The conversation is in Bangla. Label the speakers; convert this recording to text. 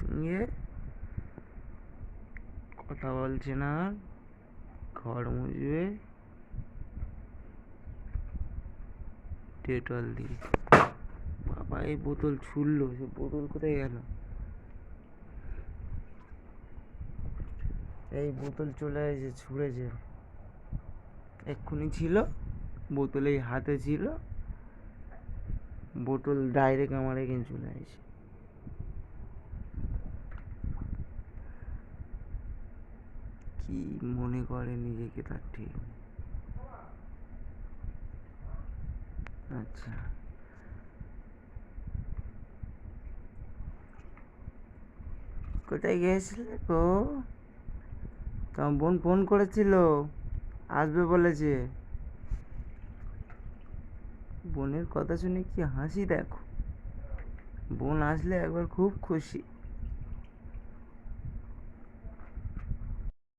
Speaker 1: সঙ্গে কথা বলছে না, ঘর মুছবে ডেটল দিয়ে। বাবা এই বোতল ছুড়লো, সে বোতল কোথায় গেল? এই বোতল চলে এসে ছুঁড়েছে, এক্ষুনি ছিল বোতল এই হাতে ছিল, বোতল ডাইরেক্ট আমার এখানে চলে আসে। কি মনে করে নিজেকে তার ঠিক নেই। আচ্ছা, কোথায় গিয়েছিলে গো? তোমার বোন ফোন করেছিল, আসবে বলেছে। বোনের কথা শুনে কি হাসি দেখো, বোন আসলে একবার খুব খুশি।